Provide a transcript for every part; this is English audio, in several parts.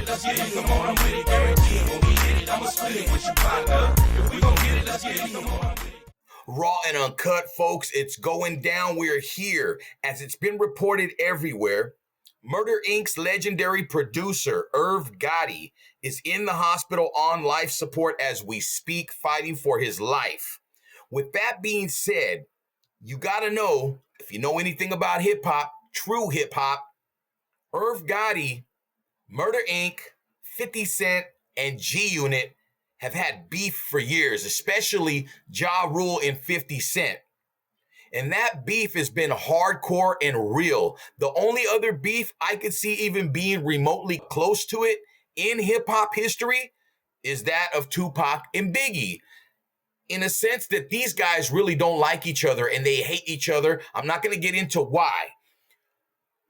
it, let's get it. Come on, I'm with it, guarantee it. When we hit it, I'ma split it with your partner. If we gon' get it, let's get it. Come on, I'm with it. Raw and Uncut, folks, it's going down. We're here. As it's been reported everywhere, Murder Inc.'s legendary producer, Irv Gotti, is in the hospital on life support as we speak, fighting for his life. With that being said, you gotta know, if you know anything about hip-hop, true hip-hop, Irv Gotti, Murder Inc., 50 Cent, and G-Unit have had beef for years, especially Ja Rule and 50 Cent. And that beef has been hardcore and real. The only other beef I could see even being remotely close to it in hip-hop history is that of Tupac and Biggie. In a sense that these guys really don't like each other and they hate each other. I'm not going to get into why.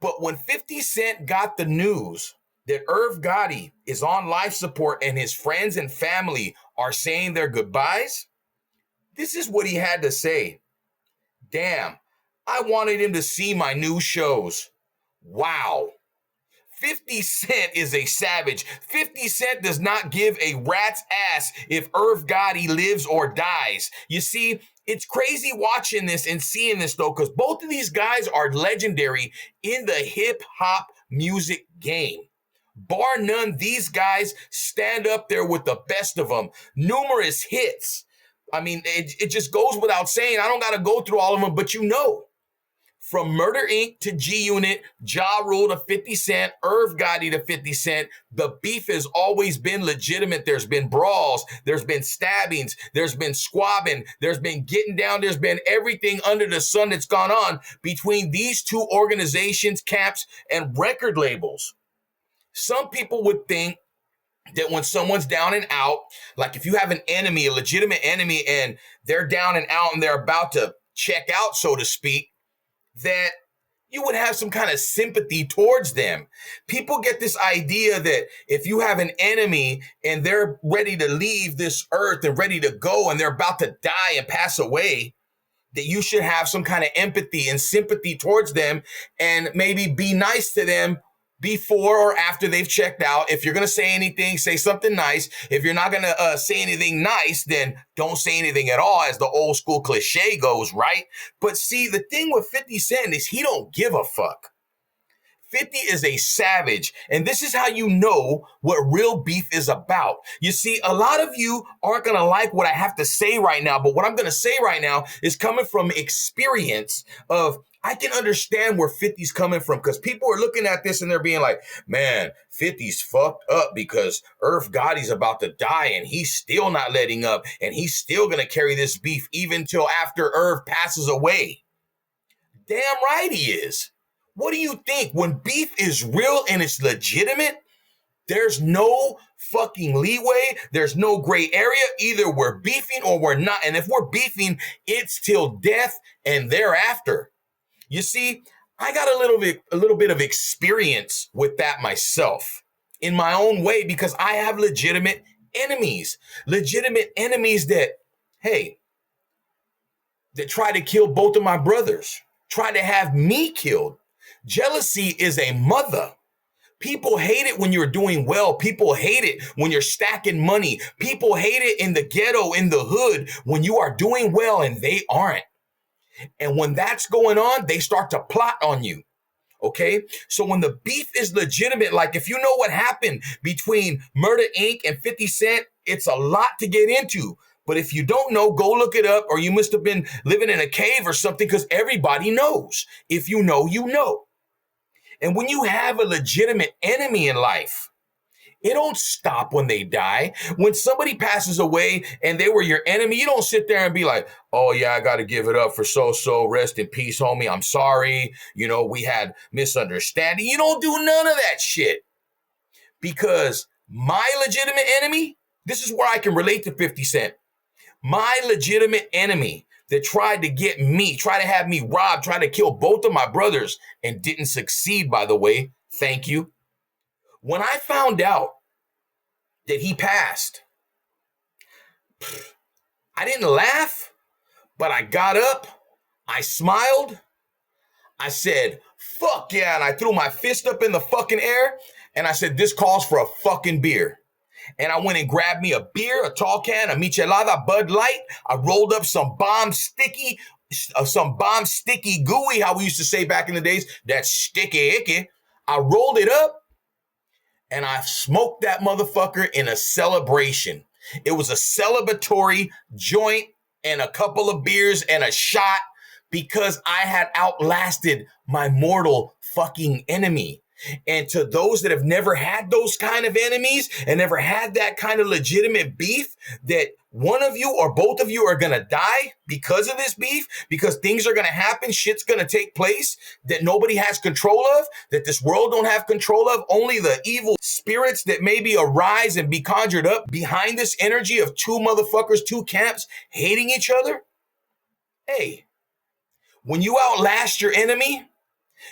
But when 50 Cent got the news that Irv Gotti is on life support and his friends and family are saying their goodbyes, this is what he had to say. Damn, I wanted him to see my new shows. Wow. 50 Cent is a savage. 50 Cent does not give a rat's ass if Irv Gotti lives or dies. You see, it's crazy watching this and seeing this, though, because both of these guys are legendary in the hip-hop music game. Bar none, these guys stand up there with the best of them. Numerous hits. I mean, it just goes without saying. I don't got to go through all of them, but you know. From Murder Inc. to G-Unit, Ja Rule to 50 Cent, Irv Gotti to 50 Cent, the beef has always been legitimate. There's been brawls, there's been stabbings, there's been squabbing, there's been getting down, there's been everything under the sun that's gone on between these two organizations, camps, and record labels. Some people would think that when someone's down and out, like if you have an enemy, a legitimate enemy, and they're down and out and they're about to check out, so to speak, that you would have some kind of sympathy towards them. People get this idea that if you have an enemy and they're ready to leave this earth and ready to go and they're about to die and pass away, that you should have some kind of empathy and sympathy towards them and maybe be nice to them before or after they've checked out. If you're going to say anything, say something nice. If you're not going to say anything nice, then don't say anything at all, as the old school cliche goes, right? But see, the thing with 50 Cent is he don't give a fuck. 50 is a savage, and this is how you know what real beef is about. You see, a lot of you aren't going to like what I have to say right now, but what I'm going to say right now is coming from experience of I can understand where 50's coming from, because people are looking at this and they're being like, man, 50's fucked up because Irv Gotti's about to die and he's still not letting up and he's still going to carry this beef even till after Irv passes away. Damn right he is. What do you think? When beef is real and it's legitimate, there's no fucking leeway. There's no gray area. Either we're beefing or we're not. And if we're beefing, it's till death and thereafter. You see, I got a little bit of experience with that myself in my own way, because I have legitimate enemies that, hey, that try to kill both of my brothers, try to have me killed. Jealousy is a mother. People hate it when you're doing well. People hate it when you're stacking money. People hate it in the ghetto, in the hood, when you are doing well and they aren't. And when that's going on, they start to plot on you. Okay? So when the beef is legitimate, like if you know what happened between Murder Inc. and 50 Cent, it's a lot to get into. But if you don't know, go look it up, or you must have been living in a cave or something, because everybody knows. If you know, you know. And when you have a legitimate enemy in life, it don't stop when they die. When somebody passes away and they were your enemy, you don't sit there and be like, oh yeah, I got to give it up for so-so. Rest in peace, homie. I'm sorry. You know, we had misunderstanding. You don't do none of that shit. Because my legitimate enemy, this is where I can relate to 50 Cent. My legitimate enemy that tried to get me, tried to have me robbed, tried to kill both of my brothers and didn't succeed, by the way. Thank you. When I found out that he passed, I didn't laugh, but I got up, I smiled, I said, fuck yeah. And I threw my fist up in the fucking air and I said, this calls for a fucking beer. And I went and grabbed me a beer, a tall can, a michelada, Bud Light. I rolled up some bomb sticky gooey, how we used to say back in the days, that sticky icky. I rolled it up and I smoked that motherfucker in a celebration. It was a celebratory joint and a couple of beers and a shot because I had outlasted my mortal fucking enemy. And to those that have never had those kind of enemies and never had that kind of legitimate beef, that one of you or both of you are going to die because of this beef, because things are going to happen, shit's going to take place that nobody has control of, that this world don't have control of, only the evil spirits that maybe arise and be conjured up behind this energy of two motherfuckers, two camps hating each other. Hey, when you outlast your enemy,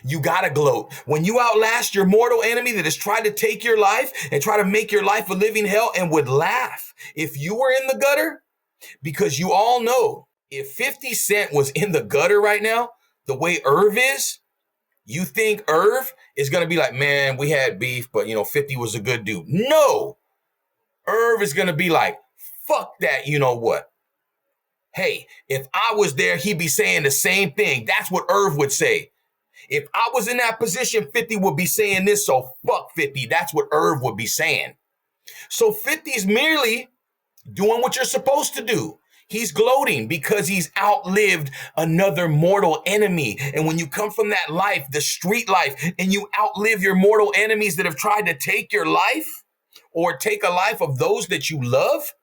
you gotta gloat. When you outlast your mortal enemy that has tried to take your life and try to make your life a living hell and would laugh if you were in the gutter, because you all know if 50 Cent was in the gutter right now, the way Irv is, you think Irv is gonna be like, man, we had beef, but 50 was a good dude. No, Irv is gonna be like, fuck that, you know what? Hey, if I was there, he'd be saying the same thing. That's what Irv would say. If I was in that position, 50 would be saying this, so fuck 50. That's what Irv would be saying. So 50's merely doing what you're supposed to do. He's gloating because he's outlived another mortal enemy. And when you come from that life, the street life, and you outlive your mortal enemies that have tried to take your life or take a life of those that you love,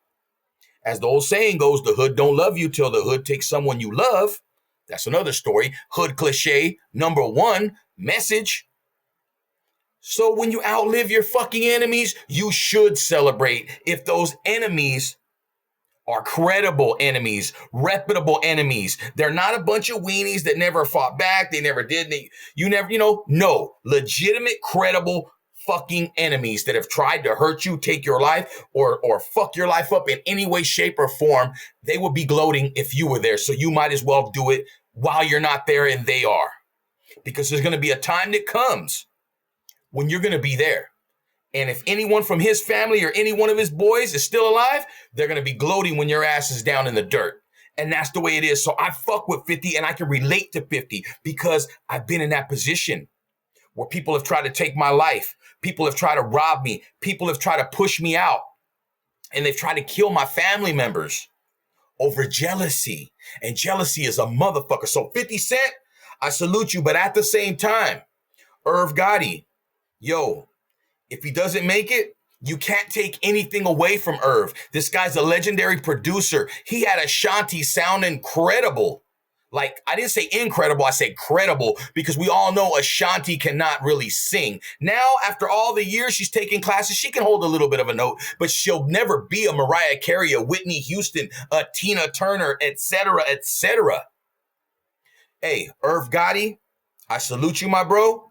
as the old saying goes, the hood don't love you till the hood takes someone you love. That's another story. Hood cliche number 1, message. So when you outlive your fucking enemies, you should celebrate if those enemies are credible enemies, reputable enemies. They're not a bunch of weenies that never fought back. They never did. No, legitimate, credible fucking enemies that have tried to hurt you, take your life, or fuck your life up in any way, shape, or form. They would be gloating if you were there. So you might as well do it while you're not there and they are. Because there's going to be a time that comes when you're going to be there. And if anyone from his family or any one of his boys is still alive, they're going to be gloating when your ass is down in the dirt. And that's the way it is. So I fuck with 50 and I can relate to 50 because I've been in that position where people have tried to take my life. People have tried to rob me. People have tried to push me out. And they've tried to kill my family members over jealousy. And jealousy is a motherfucker. So 50 Cent, I salute you. But at the same time, Irv Gotti, yo, if he doesn't make it, you can't take anything away from Irv. This guy's a legendary producer. He had Ashanti sound incredible. Like, I didn't say incredible, I said credible, because we all know Ashanti cannot really sing. Now, after all the years she's taken classes, she can hold a little bit of a note, but she'll never be a Mariah Carey, a Whitney Houston, a Tina Turner, etc., etc. Hey, Irv Gotti, I salute you, my bro.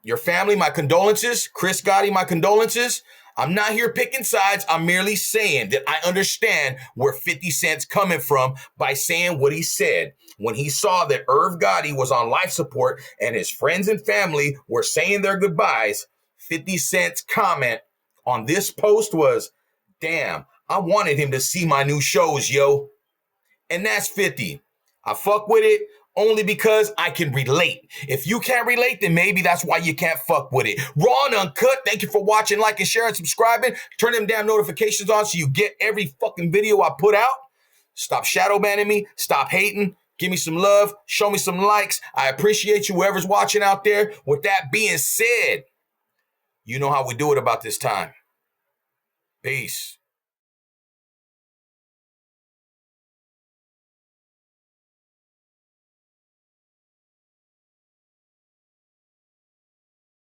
Your family, my condolences. Chris Gotti, my condolences. I'm not here picking sides. I'm merely saying that I understand where 50 Cent's coming from by saying what he said. When he saw that Irv Gotti was on life support and his friends and family were saying their goodbyes, 50 Cent's comment on this post was, damn, I wanted him to see my new shows, yo. And that's 50. I fuck with it only because I can relate. If you can't relate, then maybe that's why you can't fuck with it. Raw and Uncut, thank you for watching, liking, sharing, subscribing. Turn them damn notifications on so you get every fucking video I put out. Stop shadow banning me. Stop hating. Give me some love. Show me some likes. I appreciate you, whoever's watching out there. With that being said, you know how we do it about this time. Peace.